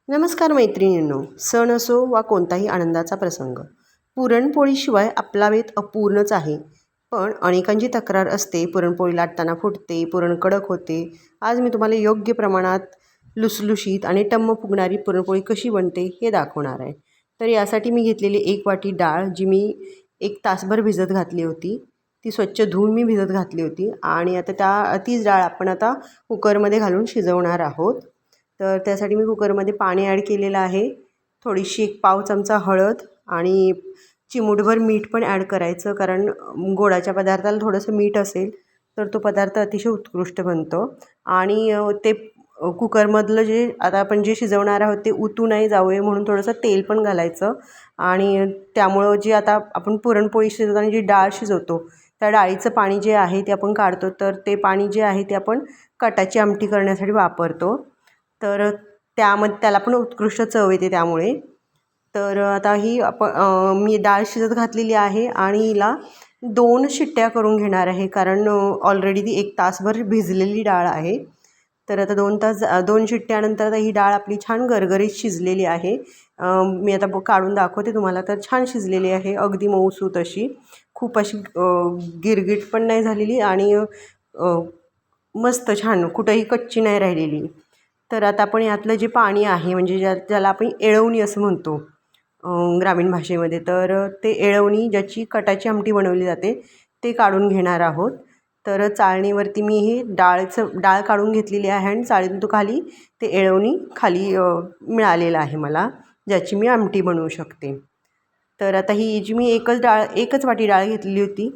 नमस्कार मैत्रिणींनो, सण असो वा कोणताही आनंदाचा प्रसंग, पुरणपोळीशिवाय आपला बेत अपूर्णच आहे. पण अनेकांची तक्रार असते, पुरणपोळी लाटताना फुटते, पुरण कडक होते. आज मी तुम्हाला योग्य प्रमाणात लुसलुशीत आणि टम्म फुगणारी पुरणपोळी कशी बनते हे दाखवणार आहे. तर यासाठी मी घेतलेली 1 वाटी डाळ, जी मी 1 तासभर भिजत घातली होती. ती स्वच्छ धुवून मी भिजत घातली होती आणि आता तीच डाळ आपण आता कुकरमध्ये घालून शिजवणार आहोत. तर त्यासाठी मी कुकरमध्ये पाणी ॲड केलेलं आहे. थोडीशी 1 पाव चमचा हळद आणि चिमूटभर मीठ पण ॲड करायचं, कारण गोडाच्या पदार्थाला थोडंसं मीठ असेल तर तो पदार्थ अतिशय उत्कृष्ट बनतो. आणि ते कुकरमधलं जे आता आपण जे शिजवणार आहोत ते उतू नाही जावे म्हणून थोडंसं तेल पण घालायचं. आणि त्यामुळं जे आता आपण पुरणपोळी शिजवताना जी डाळ शिजवतो त्या डाळीचं पाणी जे आहे ते आपण काढतो, तर ते पाणी जे आहे ते आपण कटाची आमटी करण्यासाठी वापरतो. तर त्याला पण उत्कृष्ट चव येते त्यामुळे. तर आता ही मी डाळ शिजत घातलेली आहे आणि हिला 2 शिट्ट्या करून घेणार आहे, कारण ऑलरेडी ती 1 तासभर भिजलेली डाळ आहे. तर आता 2 शिट्ट्यानंतर आता ही डाळ आपली छान गरगरीत शिजलेली आहे. मी आता काढून दाखवते तुम्हाला. तर छान शिजलेली आहे, अगदी मऊसूत अशी. खूप अशी गिरगीट पण नाही झालेली आणि मस्त छान कुठंही कच्ची नाही राहिलेली. तर आता आपण यातलं जे पाणी आहे, म्हणजे ज्याला आपण एळवणी असं म्हणतो ग्रामीण भाषेमध्ये, तर ते एळवणी ज्याची कटाची आमटी बनवली जाते ते काढून घेणार आहोत. तर चाळणीवरती मी ही डाळ काढून घेतलेली आहे आणि चाळणीतून खाली ते एळवणी खाली मिळालेलं आहे मला, ज्याची मी आमटी बनवू शकते. तर आता ही जी मी एकच वाटी डाळ घेतलेली होती,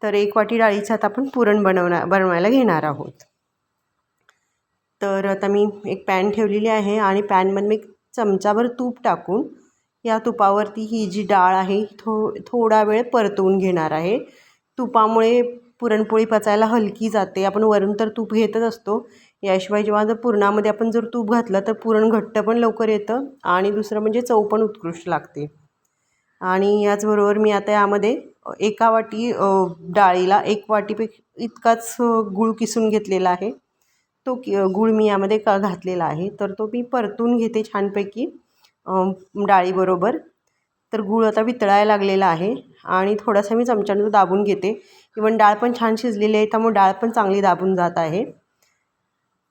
तर 1 वाटी डाळीचं आता आपण पुरण बनवायला घेणार आहोत. तर आता मी एक पॅन ठेवलेली आहे आणि पॅनमध्ये मी चमचाभर तूप टाकून या तुपावरती ही जी डाळ आहे थोडा वेळ परतवून घेणार आहे. तुपामुळे पुरणपोळी पचायला हलकी जाते. आपण वरून तर तूप घेतच असतो, याशिवाय जेव्हा पुरणामध्ये आपण जर तूप घातलं तर पुरण घट्ट पण लवकर येतं आणि दुसरं म्हणजे चव पण उत्कृष्ट लागते. आणि याचबरोबर मी आता यामध्ये 1 वाटी डाळीला 1 वाटीपेक्षा इतकाच गूळ किसून घेतलेला आहे. तो गूळ मी यामध्ये घातलेला आहे. तर तो मी परतून घेते छानपैकी डाळीबरोबर. तर गूळ आता वितळायला लागलेला आहे आणि थोडासा मी चमच्यानं दाबून घेते. इव्हन डाळ पण छान शिजलेली आहे, त्यामुळे डाळ पण चांगली दाबून जात आहे.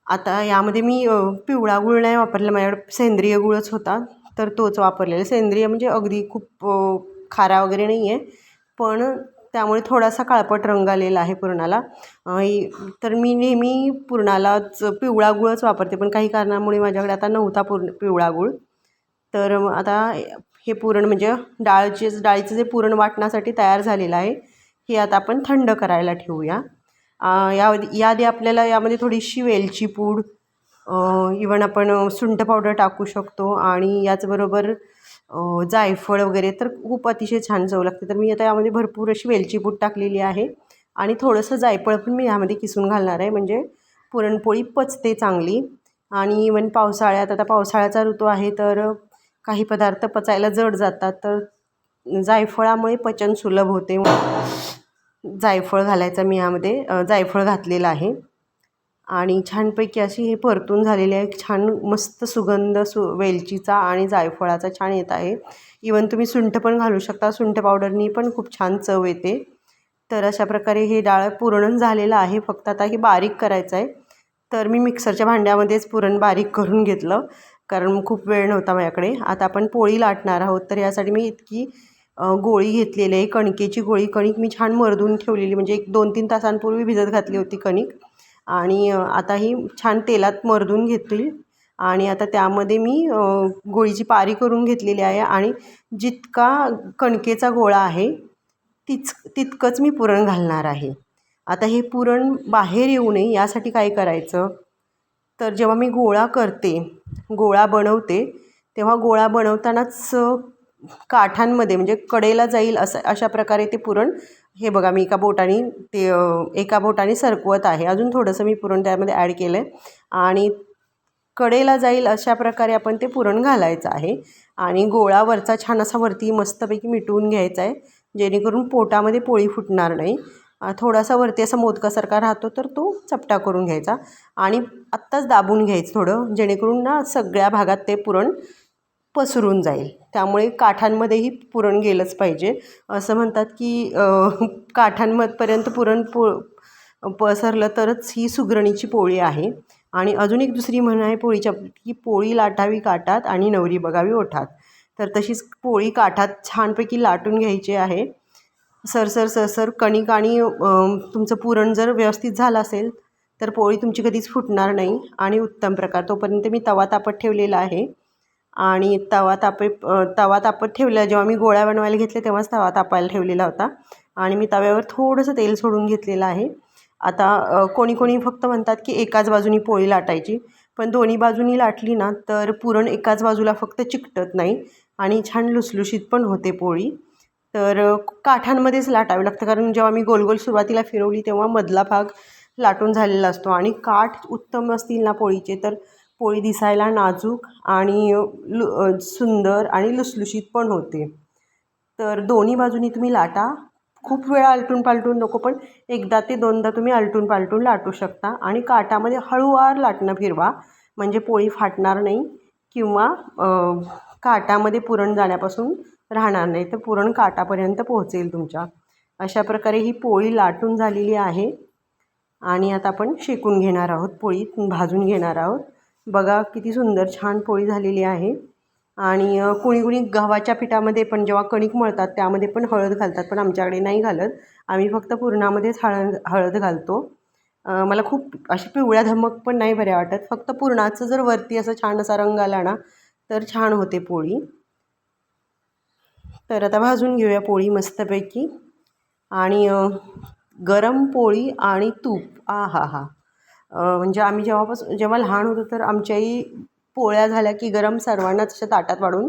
आता यामध्ये मी पिवळा गूळ नाही वापरला, माझ्याकडे सेंद्रिय गूळच होता, तर तोच वापरलेला. सेंद्रिय म्हणजे अगदी खूप खारा वगैरे नाही आहे, पण त्यामुळे थोडासा काळपट रंग आलेला आहे पुरणाला. तर मी नेहमी पुरणालाच पिवळा गूळच वापरते, पण काही कारणामुळे माझ्याकडे आता नव्हता पिवळा गूळ. तर आता हे पुरण म्हणजे डाळीचं जे पुरण वाटण्यासाठी तयार झालेलं आहे, हे आता आपण थंड करायला ठेवूया. याआधी आपल्याला यामध्ये थोडीशी वेलची पूड, इवन आपण सुंठ पावडर टाकू शकतो आणि याचबरोबर जायफळ वगैरे, तर खूप अतिशय छान चव लागते. तर मी आता यामध्ये भरपूर अशी वेलची पूड टाकलेली आहे आणि थोडंसं जायफळ पण मी यामध्ये किसून घालणार आहे, म्हणजे पुरणपोळी पचते चांगली. आणि इवन पावसाळ्यात, आता पावसाळ्याचा ऋतू आहे, तर काही पदार्थ पचायला जड जातात, तर जायफळामुळे पचन सुलभ होते. जायफळ घालायचं, मी यामध्ये जायफळ घातलेलं आहे आणि छानपैकी अशी हे परतून झालेली आहे. छान मस्त सुगंध वेलचीचा आणि जायफळाचा छान येत आहे. इवन तुम्ही सुंठ पण घालू शकता, सुंठ पावडरनी पण खूप छान चव येते. तर अशा प्रकारे हे डाळ पुरण झालेलं आहे, फक्त आता हे बारीक करायचं आहे. तर मी मिक्सरच्या भांड्यामध्येच पुरण बारीक करून घेतलं, कारण खूप वेळ नव्हता माझ्याकडे. आता आपण पोळी लाटणार आहोत, तर यासाठी मी इतकी गोळी घेतलेली आहे, कणकेची गोळी. कणिक मी छान मर्दून ठेवलेली, म्हणजे 1-2-3 तासांपूर्वी भिजत घातली होती कणिक. आणि आता ही छान तेलात मर्दून घेतली आणि आता त्यामध्ये मी गोळीची पारी करून घेतलेली आहे आणि जितका कणकेचा गोळा आहे तितकंच मी पुरण घालणार आहे. आता हे पुरण बाहेर येऊ नये यासाठी काय करायचं, तर जेव्हा मी गोळा बनवते, तेव्हा गोळा बनवतानाच काठांमध्ये, म्हणजे कडेला जाईल अशा प्रकारे ते पुरण, हे बघा मी एका बोटाने सरकवत आहे. अजून थोडंसं मी पुरण त्यामध्ये ॲड केलं आहे आणि कडेला जाईल अशा प्रकारे आपण ते पुरण घालायचं आहे. आणि गोळावरचा छान असा वरती मस्तपैकी मिटवून घ्यायचा आहे, जेणेकरून पोटामध्ये पोळी फुटणार नाही. थोडासा वरती असा मोदकासारखा राहतो, तर तो चपटा करून घ्यायचा आणि आत्ताच दाबून घ्यायचं थोडं, जेणेकरून ना सगळ्या भागात ते पुरण पसरून जाईल. त्यामुळे काठांमध्येही पुरण गेलंच पाहिजे. असं म्हणतात की काठांपर्यंत पुरण पसरलं तरच ही सुगरणीची पोळी आहे. आणि अजून एक दुसरी म्हण आहे पोळीच्या, की पोळी लाटावी काठात आणि नवरी बघावी ओठात. तर तशीच पोळी काठात छानपैकी लाटून घ्यायची आहे. सरसर सरसर कणिक आणि तुमचं पुरण जर व्यवस्थित झालं असेल तर पोळी तुमची कधीच फुटणार नाही आणि उत्तम प्रकार. तोपर्यंत मी तवा तापत ठेवलेला आहे आणि तवा तापत ठेवला. जेव्हा मी गोळ्या बनवायला घेतले तेव्हाच तवा तापायला ठेवलेला होता आणि मी तव्यावर थोडंसं तेल सोडून घेतलेलं आहे. आता कोणी कोणी फक्त म्हणतात की एकाच बाजूनी पोळी लाटायची, पण दोन्ही बाजूनी लाटली ना तर पुरण एकाच बाजूला फक्त चिकटत नाही आणि छान लुसलुशीत पण होते पोळी. तर काठांमध्येच लाटावी लागतं, कारण जेव्हा मी गोल गोल सुरुवातीला फिरवली तेव्हा मधला भाग लाटून झालेला असतो आणि काठ उत्तम असतील ना पोळीचे तर पोळी दिसायला नाजूक आणि सुंदर आणि लुसलुशीत पण होते. तर दोन्ही बाजूनी तुम्ही लाटा. खूप वेळा आलटून पालटून नको, पण एकदा ते दोनदा तुम्ही आलटून पालटून लाटू शकता आणि काठामध्ये हळूवार लाटणं फिरवा, म्हणजे पोळी फाटणार नाही किंवा काठामध्ये पुरण जाण्यापासून राहणार नाही, तर पुरण काठापर्यंत पोहोचेल तुमच्या. अशा प्रकारे ही पोळी लाटून झालेली आहे आणि आता आपण शेकून घेणार आहोत, पोळी भाजून घेणार आहोत. बघा किती सुंदर छान पोळी झालेली आहे. आणि कुणी कुणी गव्हाच्या पिठामध्ये पण जेव्हा कणिक मळतात त्यामध्ये पण हळद घालतात, पण आमच्याकडे नाही घालत. आम्ही फक्त पुरणामध्येच हळद घालतो. मला खूप अशी पिवळ्या धमक पण नाही बऱ्या वाटत. फक्त पुरणाचं जर वरती असं छान असा रंग आला ना तर छान होते पोळी. तर आता भाजून घेऊया पोळी मस्तपैकी. आणि गरम पोळी आणि तूप, हा हा. म्हणजे आम्ही जेव्हा लहान होतो तर आमच्याही पोळ्या झाल्या की गरम सर्वांनाच अशा ताटात वाढून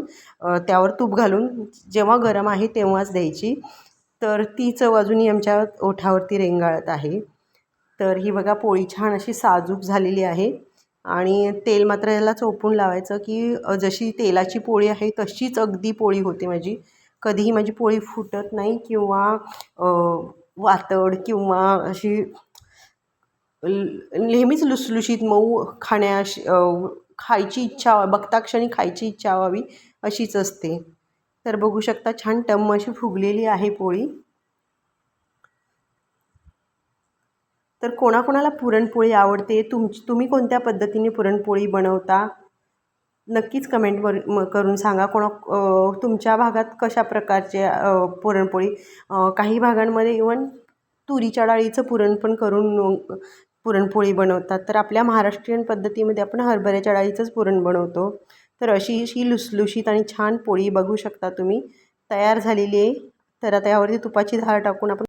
त्यावर तूप घालून जेव्हा गरम आहे तेव्हाच द्यायची. तर ती चव अजूनही आमच्या ओठावरती रेंगाळत आहे. तर ही बघा पोळी छान अशी साजूक झालेली आहे आणि तेल मात्र याला चोपून लावायचं, की जशी तेलाची पोळी आहे तशीच अगदी पोळी होते माझी. कधीही माझी पोळी फुटत नाही किंवा वातड किंवा अशी नेहमीच लुसलुशीत मऊ खायची इच्छा, बघता क्षणी खायची इच्छा व्हावी अशीच असते. तर बघू शकता छान टम्म अशी फुगलेली आहे पोळी. तर कोणाकोणाला पुरणपोळी आवडते, तुम्ही कोणत्या पद्धतीने पुरणपोळी बनवता नक्कीच कमेंटवर करून सांगा. तुमच्या भागात कशा प्रकारचे पुरणपोळी. काही भागांमध्ये इवन तुरीच्या डाळीचं पुरण पण करून पुरणपोळी बनवतात. तर आपल्या महाराष्ट्रीयन पद्धतीमध्ये आपण हरभऱ्याच्या डाळीचंच पुरण बनवतो. तर अशी लुसलुशीत आणि छान पोळी बघू शकता तुम्ही तयार झालेली आहे. तर आता यावरती तुपाची धार टाकून आपण